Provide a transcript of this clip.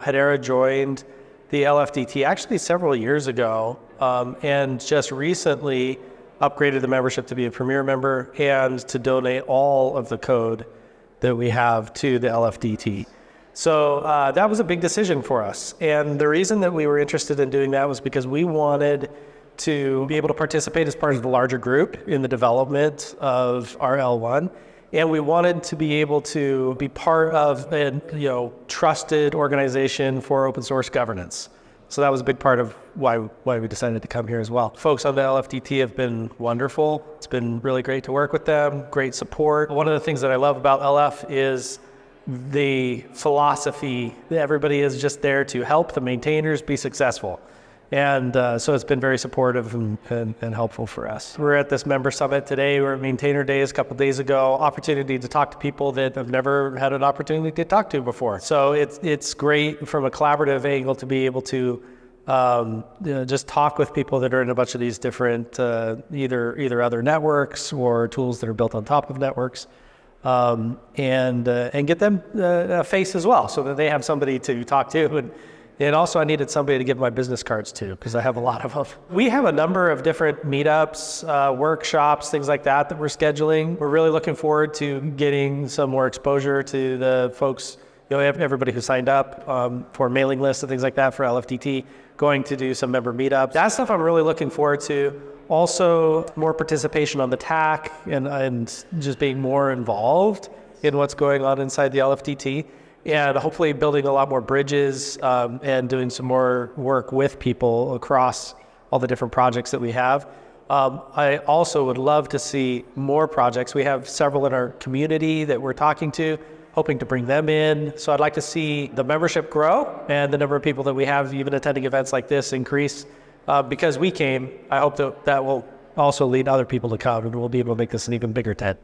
Hedera joined the LFDT actually several years ago, and just recently upgraded the membership to be a premier member and to donate all of the code that we have to the LFDT. So that was a big decision for us. And the reason that we were interested in doing that was because we wanted to be able to participate as part of the larger group in the development of our L1. And we wanted to be able to be part of a trusted organization for open source governance. So that was a big part of why we decided to come here as well. Folks on the LFDT have been wonderful. It's been really great to work with them, great support. One of the things that I love about LF is the philosophy that everybody is just there to help the maintainers be successful. And so it's been very supportive and helpful for us. We're at this member summit today. We're at Maintainer Days a couple days ago. Opportunity to talk to people that have never had an opportunity to talk to before. So it's great from a collaborative angle to be able to just talk with people that are in a bunch of these different either other networks or tools that are built on top of networks, and get them a face as well, so that they have somebody to talk to. And also I needed somebody to give my business cards to, because I have a lot of them. We have a number of different meetups, workshops, things like that we're scheduling. We're really looking forward to getting some more exposure to the folks, everybody who signed up for mailing lists and things like that for LFDT, going to do some member meetups. That stuff I'm really looking forward to. Also, more participation on the TAC and just being more involved in what's going on inside the LFDT. And hopefully building a lot more bridges and doing some more work with people across all the different projects that we have. I also would love to see more projects. We have several in our community that we're talking to, hoping to bring them in. So I'd like to see the membership grow and the number of people that we have even attending events like this increase. Because we came, I hope that will also lead other people to come, and we'll be able to make this an even bigger tent.